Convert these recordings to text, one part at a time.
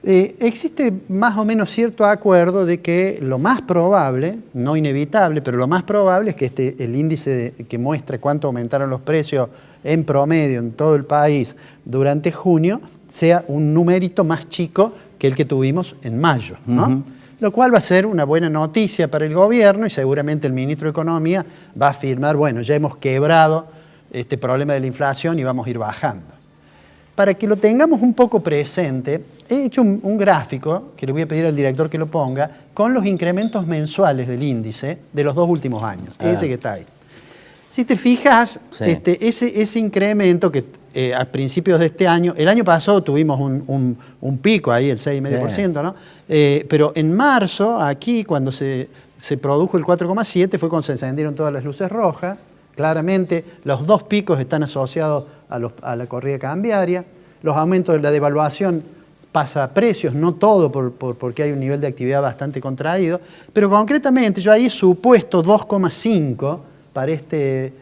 Existe más o menos cierto acuerdo de que lo más probable, no inevitable, pero lo más probable es que el índice que muestra cuánto aumentaron los precios en promedio en todo el país durante junio sea un numerito más chico que el que tuvimos en mayo, ¿no? Lo cual va a ser una buena noticia para el gobierno y seguramente el ministro de Economía va a afirmar, bueno, ya hemos quebrado este problema de la inflación y vamos a ir bajando. Para que lo tengamos un poco presente, he hecho un gráfico, que le voy a pedir al director que lo ponga, con los incrementos mensuales del índice de los 2 últimos años, ese que está ahí. Si te fijas, sí, ese incremento que a principios de este año, el año pasado tuvimos un pico ahí, el 6,5%, sí, ¿no? Pero en marzo, aquí, cuando se produjo el 4,7%, fue cuando se encendieron todas las luces rojas. Claramente, los 2 picos están asociados a la corrida cambiaria. Los aumentos de la devaluación pasa a precios, no todo porque hay un nivel de actividad bastante contraído, pero concretamente yo ahí he supuesto 2,5 para este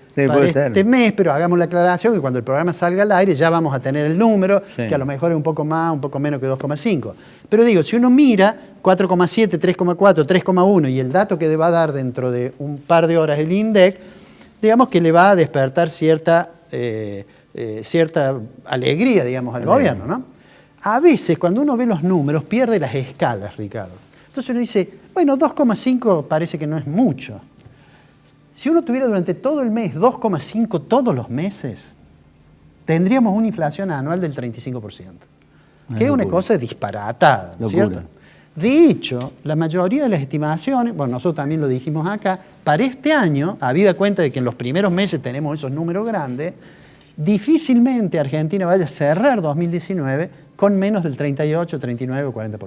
mes, pero hagamos la aclaración que cuando el programa salga al aire ya vamos a tener el número, sí, que a lo mejor es un poco más, un poco menos que 2,5. Pero digo, si uno mira 4,7, 3,4, 3,1 y el dato que va a dar dentro de un par de horas el INDEC, digamos que le va a despertar cierta alegría, digamos, al gobierno, ¿no? A veces, cuando uno ve los números, pierde las escalas, Ricardo. Entonces uno dice, bueno, 2,5 parece que no es mucho. Si uno tuviera durante todo el mes 2,5 todos los meses, tendríamos una inflación anual del 35%, que es una cosa disparatada, ¿no es cierto? De hecho, la mayoría de las estimaciones, bueno, nosotros también lo dijimos acá, para este año, habida cuenta de que en los primeros meses tenemos esos números grandes, difícilmente Argentina vaya a cerrar 2019 con menos del 38, 39 o 40%.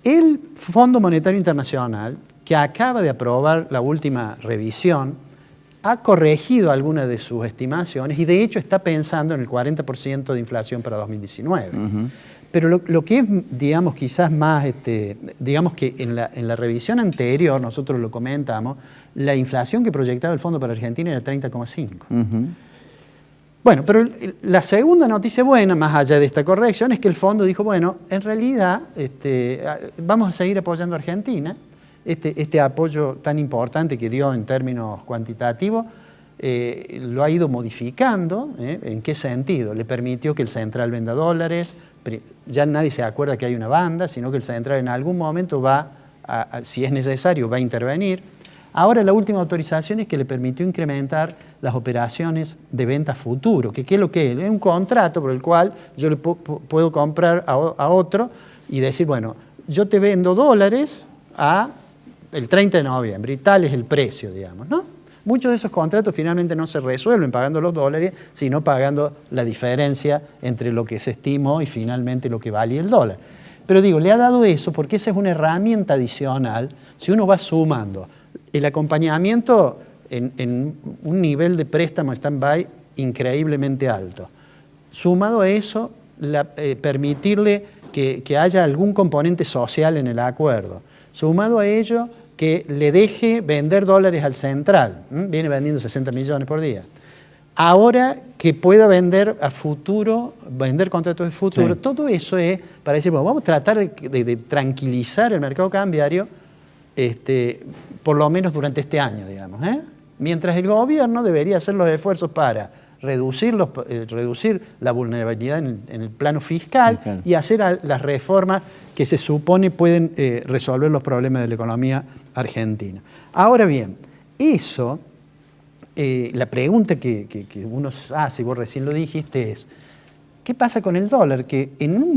El Fondo Monetario Internacional, que acaba de aprobar la última revisión, ha corregido algunas de sus estimaciones y de hecho está pensando en el 40% de inflación para 2019. Pero lo que es, digamos, quizás más, digamos que en la revisión anterior, nosotros lo comentamos, la inflación que proyectaba el Fondo para Argentina era 30,5. Bueno, pero la segunda noticia buena, más allá de esta corrección, es que el Fondo dijo, bueno, en realidad vamos a seguir apoyando a Argentina. Este apoyo tan importante que dio en términos cuantitativos, lo ha ido modificando. ¿En qué sentido? Le permitió que el Central venda dólares, ya nadie se acuerda que hay una banda, sino que el Central en algún momento va, si es necesario, va a intervenir. Ahora la última autorización es que le permitió incrementar las operaciones de venta futuro, que ¿qué es lo que es? Es un contrato por el cual yo le puedo comprar a otro y decir, bueno, yo te vendo dólares el 30 de noviembre y tal es el precio, digamos, ¿no? Muchos de esos contratos finalmente no se resuelven pagando los dólares, sino pagando la diferencia entre lo que se estimó y finalmente lo que valía el dólar. Pero digo, le ha dado eso porque esa es una herramienta adicional si uno va sumando el acompañamiento en un nivel de préstamo stand-by increíblemente alto. Sumado a eso, permitirle que haya algún componente social en el acuerdo. Sumado a ello, que le deje vender dólares al Central. Viene vendiendo 60 millones por día. Ahora que pueda vender a futuro, vender contratos de futuro, sí, todo eso es para decir, bueno, vamos a tratar de tranquilizar el mercado cambiario, por lo menos durante este año, digamos. Mientras el gobierno debería hacer los esfuerzos para reducir la vulnerabilidad en el plano fiscal y hacer las reformas que se supone pueden resolver los problemas de la economía argentina. Ahora bien, eso, la pregunta que uno hace, vos recién lo dijiste, es ¿qué pasa con el dólar? Que en un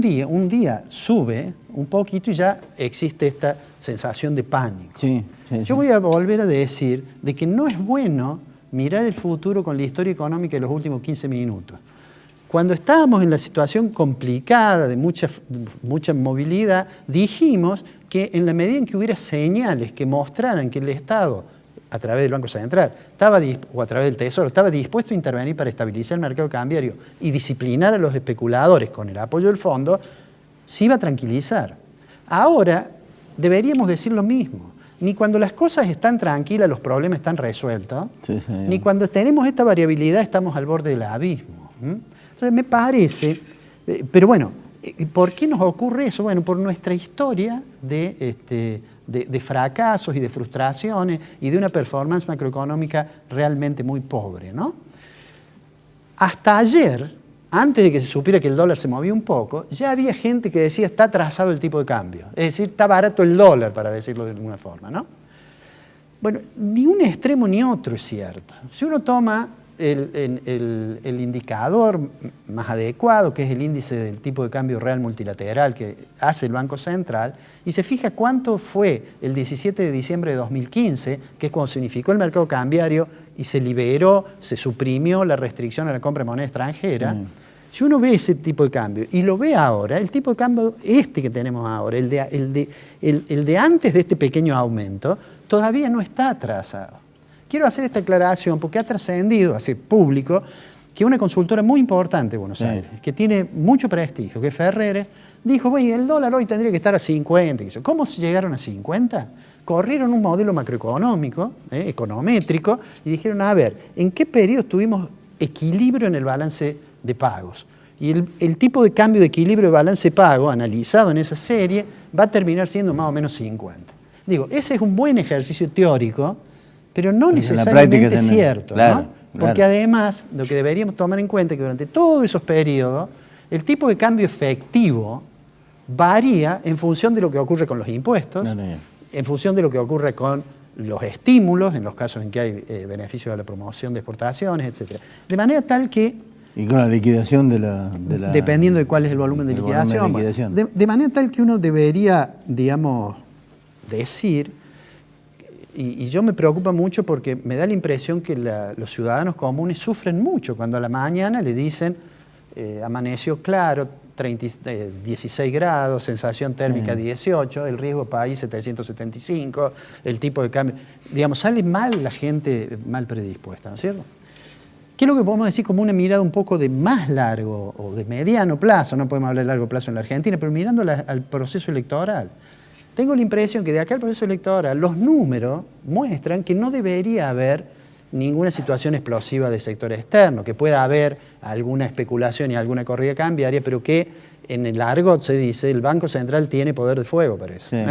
día sube un poquito y ya existe esta sensación de pánico. Yo voy a volver a decir de que no es bueno mirar el futuro con la historia económica de los últimos 15 minutos. Cuando estábamos en la situación complicada de mucha movilidad, dijimos que en la medida en que hubiera señales que mostraran que el Estado, a través del Banco Central o a través del Tesoro, estaba dispuesto a intervenir para estabilizar el mercado cambiario y disciplinar a los especuladores con el apoyo del fondo, se iba a tranquilizar. Ahora deberíamos decir lo mismo. Ni cuando las cosas están tranquilas los problemas están resueltos, ni cuando tenemos esta variabilidad estamos al borde del abismo. Entonces me parece, pero bueno, ¿Por qué nos ocurre eso? Bueno, por nuestra historia de fracasos y de frustraciones y de una performance macroeconómica realmente muy pobre, ¿no? Hasta ayer, antes de que se supiera que el dólar se movía un poco, ya había gente que decía está atrasado el tipo de cambio. Es decir, está barato el dólar, para decirlo de alguna forma, ¿no? Bueno, ni un extremo ni otro es cierto. Si uno toma el indicador más adecuado, que es el índice del tipo de cambio real multilateral que hace el Banco Central, y se fija cuánto fue el 17 de diciembre de 2015, que es cuando se unificó el mercado cambiario y se liberó, se suprimió la restricción a la compra de moneda extranjera, si uno ve ese tipo de cambio y lo ve ahora, el tipo de cambio que tenemos ahora, el de antes de este pequeño aumento, todavía no está atrasado. Quiero hacer esta aclaración porque ha trascendido, hace público, que una consultora muy importante de Buenos Aires, que tiene mucho prestigio, que es Ferreres, dijo, bueno, el dólar hoy tendría que estar a 50. ¿Cómo se llegaron a 50? Corrieron un modelo macroeconómico, econométrico, y dijeron, a ver, ¿en qué periodo tuvimos equilibrio en el balance de pagos? Y el tipo de cambio de equilibrio de balance de pago, analizado en esa serie, va a terminar siendo más o menos 50. Digo, ese es un buen ejercicio teórico, pero no necesariamente cierto, claro, ¿no? Porque además, lo que deberíamos tomar en cuenta es que durante todos esos periodos, el tipo de cambio efectivo varía en función de lo que ocurre con los impuestos, en función de lo que ocurre con los estímulos, en los casos en que hay beneficios de la promoción de exportaciones, etc. De manera tal que... Y con la liquidación de la dependiendo de cuál es el volumen de liquidación. De manera tal que uno debería, digamos, decir... Y yo me preocupa mucho porque me da la impresión que los ciudadanos comunes sufren mucho cuando a la mañana le dicen amaneció claro, 16 grados, sensación térmica 18, el riesgo país 775, el tipo de cambio. Digamos, sale mal la gente mal predispuesta, ¿no es cierto? ¿Qué es lo que podemos decir como una mirada un poco de más largo o de mediano plazo? No podemos hablar de largo plazo en la Argentina, pero mirando al proceso electoral. Tengo la impresión que de acá al proceso electoral los números muestran que no debería haber ninguna situación explosiva de sector externo, que pueda haber alguna especulación y alguna corrida cambiaria, pero que en el argot se dice el Banco Central tiene poder de fuego para eso. Sí.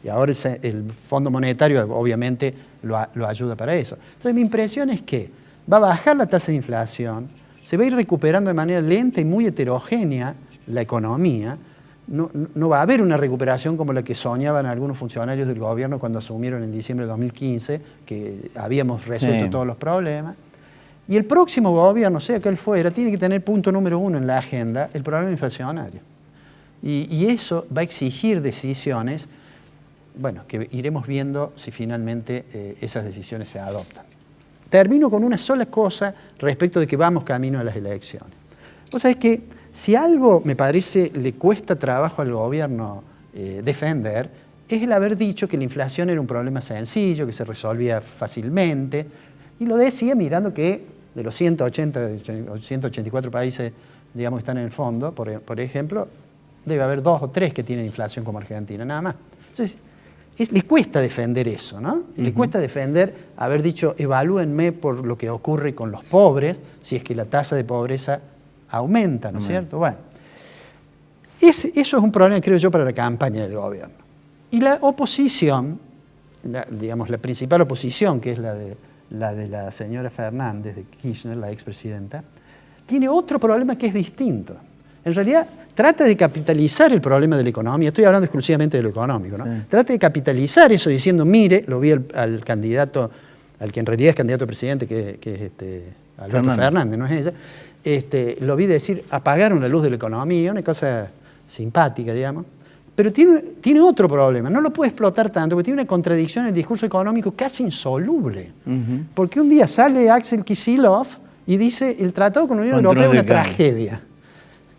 Y ahora el Fondo Monetario obviamente lo ayuda para eso. Entonces mi impresión es que va a bajar la tasa de inflación, se va a ir recuperando de manera lenta y muy heterogénea la economía. No va a haber una recuperación como la que soñaban algunos funcionarios del gobierno cuando asumieron en diciembre de 2015, que habíamos resuelto todos los problemas. Y el próximo gobierno, sea que él fuera, tiene que tener punto número 1 en la agenda, el problema inflacionario. Y eso va a exigir decisiones, bueno, que iremos viendo si finalmente esas decisiones se adoptan. Termino con una sola cosa respecto de que vamos camino a las elecciones. Vos sabés que si algo, me parece, le cuesta trabajo al gobierno defender, es el haber dicho que la inflación era un problema sencillo, que se resolvía fácilmente, y lo decía mirando que de los 184 países, digamos, que están en el fondo, por ejemplo, debe haber 2 o 3 que tienen inflación como Argentina, nada más. Entonces, le cuesta defender eso, ¿no? Le cuesta defender haber dicho, evalúenme por lo que ocurre con los pobres, si es que la tasa de pobreza aumenta, ¿no es cierto? Bueno, eso es un problema, creo yo, para la campaña del gobierno. Y la oposición, digamos, la principal oposición, que es la de la señora Fernández de Kirchner, la expresidenta, tiene otro problema que es distinto. En realidad, trata de capitalizar el problema de la economía, estoy hablando exclusivamente de lo económico, ¿no? Sí. Trata de capitalizar eso diciendo, mire, lo vi al candidato, al que en realidad es candidato a presidente, que es Alberto Fernández, no es ella, lo vi decir, apagaron la luz de la economía, una cosa simpática, digamos, pero tiene otro problema, no lo puede explotar tanto, porque tiene una contradicción en el discurso económico casi insoluble. Porque un día sale Axel Kicillof y dice, el tratado con la Unión Europea es una tragedia.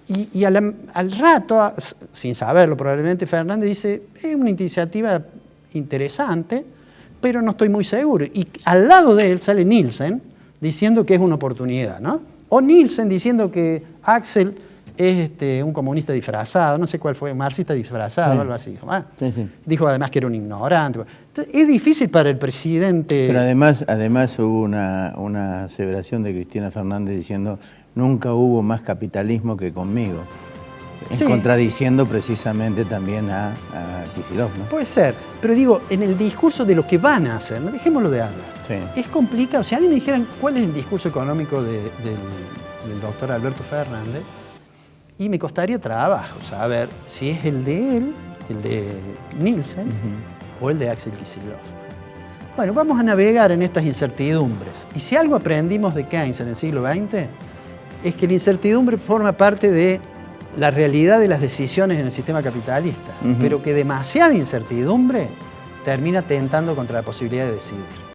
Y al rato, sin saberlo probablemente, Fernández dice, es una iniciativa interesante, pero no estoy muy seguro. Y al lado de él sale Nielsen diciendo que es una oportunidad, ¿no? O Nielsen diciendo que Axel es un comunista disfrazado, no sé cuál fue, marxista disfrazado, algo así. Dijo además que era un ignorante. Entonces, es difícil para el presidente... Pero además hubo una aseveración de Cristina Fernández diciendo nunca hubo más capitalismo que conmigo. Sí. contradiciendo precisamente también a Kicillof, ¿no? Puede ser, pero digo, en el discurso de lo que van a hacer, no dejémoslo de hablar. Sí. Es complicado. Si a mí me dijeran cuál es el discurso económico del doctor Alberto Fernández, y me costaría trabajo saber si es el de él, el de Nielsen, o el de Axel Kicillof. Bueno, vamos a navegar en estas incertidumbres. Y si algo aprendimos de Keynes en el siglo XX, es que la incertidumbre forma parte de la realidad de las decisiones en el sistema capitalista, pero que demasiada incertidumbre termina tentando contra la posibilidad de decidir.